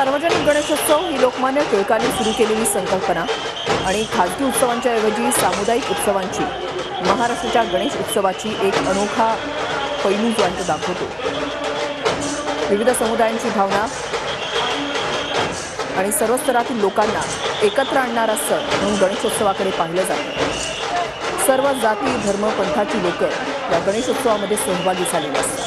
सार्वजनिक गणेशोत्सव ही लोकमान्य टिळकांनी सुरू केलेली संकल्पना आणि खासगी उत्सवांच्या ऐवजी सामुदायिक उत्सवांची महाराष्ट्राच्या गणेश उत्सवाची एक अनोखा पैलू जो आहे तो दाखवतो। विविध समुदायांची भावना आणि सर्व स्तरातील लोकांना एकत्र आणणारा सण म्हणून गणेशोत्सवाकडे पाहिलं जातं। सर्व जाती धर्म पंथाची लोक या गणेशोत्सवामध्ये सहभागी झालेली असतात।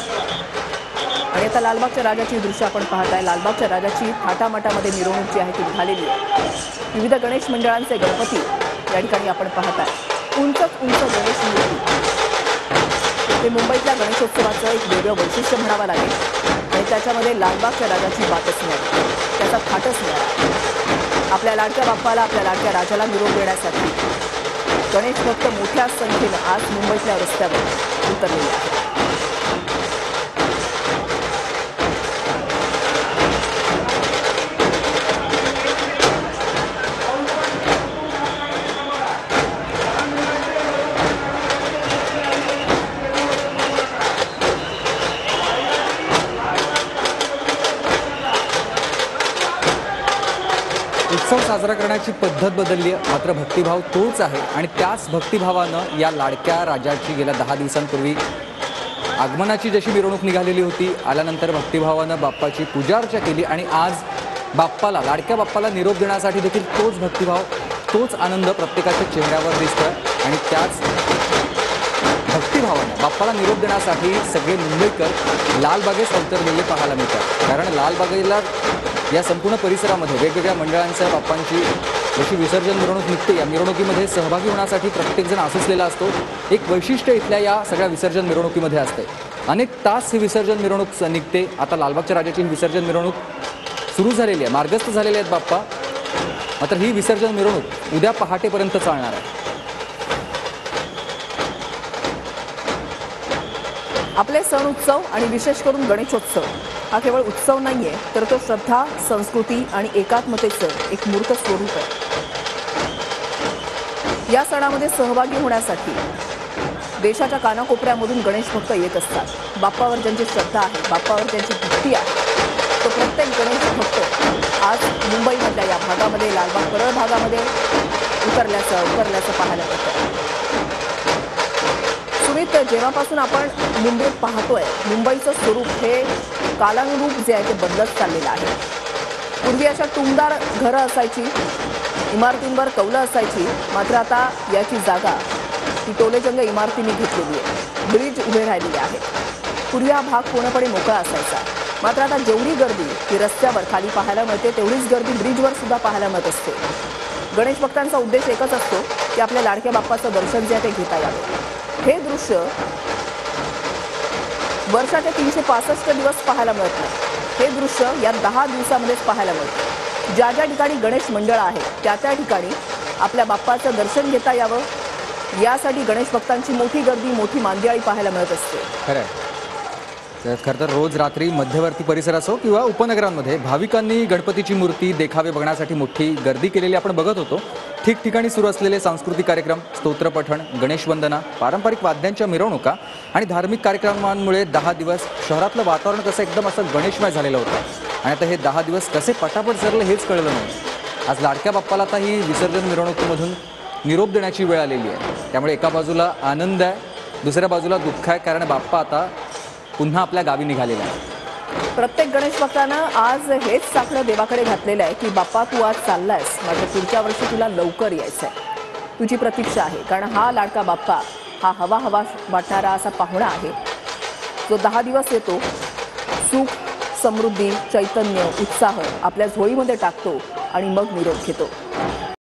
आणि आता लालबागच्या राजाची दृश्य आपण पाहताय। लालबागच्या राजाची थाटामाटामध्ये मिरवणूक जी आहे ती निघालेली आहे। विविध गणेश मंडळांचे गणपती या ठिकाणी आपण पाहताय। उंच गणेश मूर्ती हे मुंबईतल्या गणेशोत्सवाचं एक वेगळं वैशिष्ट्य म्हणावं लागेल आणि त्याच्यामध्ये लालबागच्या राजाची बातच मिळाली, त्याचा थाटच मिळाला। आपल्या लाडक्या बाप्पाला आपल्या लाडक्या राजाला निरोप देण्यासाठी गणेश भक्त मोठ्या संख्येनं आज मुंबईतल्या रस्त्यावर उतरलेले आहेत। उत्सव साजरा करण्याची पद्धत बदलली आहे, मात्र भक्तिभाव तोच आहे आणि त्याच भक्तिभावानं या लाडक्या राजाची गेल्या 10 दिवसांपूर्वी आगमनाची जशी मिरवणूक निघालेली होती, आल्यानंतर भक्तिभावानं बाप्पाची पूजा अर्चा केली आणि आज बाप्पाला लाडक्या बाप्पाला निरोप देण्यासाठी देखील तोच भक्तिभाव तोच आनंद प्रत्येकाच्या चेहऱ्यावर दिसतोय आणि त्याच भक्तिभावानं बाप्पाला निरोप देण्यासाठी सगळे मुंबईकर लालबागेस अवतरलेले पाहायला मिळतात। कारण लालबागेला या संपूर्ण परिसरामध्ये वेगवेगळ्या मंडळांच्या बाप्पांची जशी विसर्जन मिरवणूक निघते, या मिरवणुकीमध्ये सहभागी होण्यासाठी प्रत्येकजण आसुसलेला असतो। एक वैशिष्ट्य इथल्या या सगळ्या विसर्जन मिरवणुकीमध्ये असते। अनेक तास ही विसर्जन मिरवणूक निघते। आता लालबागच्या राजाची ही विसर्जन मिरवणूक सुरू झालेली आहे, मार्गस्थ झालेले आहेत बाप्पा। मात्र ही विसर्जन मिरवणूक उद्या पहाटेपर्यंत चालणार आहे। आपले सण उत्सव आणि विशेष करून गणेशोत्सव हा केवळ उत्सव नाहीये, तर तो श्रद्धा, संस्कृती आणि एकात्मतेचं एक मूर्त स्वरूप आहे। या सणामध्ये सहभागी होण्यासाठी देशाच्या कानाकोपऱ्यामधून गणेश भक्त येत असतात। बाप्पावर ज्यांची श्रद्धा आहे, बाप्पावर ज्यांची भक्ती आहे, तो प्रत्येक गणेश भक्त आज मुंबईमधल्या या भागामध्ये लालबाग परळ भागामध्ये उतरल्याचं पाहायला मिळतं। सुमित, जेव्हापासून आपण मुंबईत पाहतोय, मुंबईचं स्वरूप हे कालानुरूप जे आहे ते बदलत चाललेलं आहे। पूर्वी अशा टुमदार घरं असायची, इमारतींवर कौलं असायची, मात्र आता याची जागा ही टोलेजंग इमारतींनी घेतलेली आहे। ब्रिज उभे राहिलेले आहेत। पूर्वी हा भाग पूर्णपणे मोकळा असायचा, मात्र आता जेवढी गर्दी ही रस्त्यावर खाली पाहायला मिळते, तेवढीच गर्दी ब्रिजवर सुद्धा पाहायला मिळत असते। गणेश भक्तांचा उद्देश एकच असतो की आपल्या लाडक्या बाप्पाचं दर्शन जे आहे ते घेता यावं। हे दृश्य वर्षाचे 365 दिवस पाहायला मिळत नाही। हे दृश्य या 10 दिवसामध्येच पाहायला मिळतं। ज्या ज्या ठिकाणी गणेश मंडळ आहे त्या त्या ठिकाणी आपल्या बाप्पाचं दर्शन घेता यावं यासाठी गणेश भक्तांची मोठी गर्दी, मोठी मांदियाळी पाहायला मिळत असते। खरं आहे। खरं तर रोज रात्री मध्यवर्ती परिसर असो किंवा उपनगरांमध्ये भाविकांनी गणपतीची मूर्ती देखावे बघण्यासाठी मोठी गर्दी केलेली आपण बघत होतो। ठिकठिकाणी सुरू असलेले सांस्कृतिक कार्यक्रम, स्तोत्रपठण, गणेशवंदना, पारंपरिक वाद्यांच्या मिरवणुका आणि धार्मिक कार्यक्रमांमुळे 10 दिवस शहरातलं वातावरण कसं एकदम असं गणेशमय झालेलं होतं आणि आता हे 10 दिवस कसे पटापट सरले हेच कळलं नाही। आज लाडक्या बाप्पाला आता ही विसर्जन मिरवणुकीमधून निरोप देण्याची वेळ आलेली आहे। त्यामुळे एका बाजूला आनंद आहे, दुसऱ्या बाजूला दुःख आहे, कारण बाप्पा आता पुन्हा आपल्या गावी निघालेला आहे। प्रत्येक गणेश भक्तानं आज हेच साकडं देवाकडे घातलेलं आहे की बाप्पा तू आज चाललायस, मात्र पुढच्या वर्षी तुला लवकर यायचंय। तुझी प्रतीक्षा आहे, कारण हा लाडका बाप्पा हा हवा वाटणारा असा पाहुणा आहे जो 10 दिवस येतो, सुख, समृद्धी, चैतन्य, उत्साह आपल्या झोळीमध्ये टाकतो आणि मग निरोप घेतो।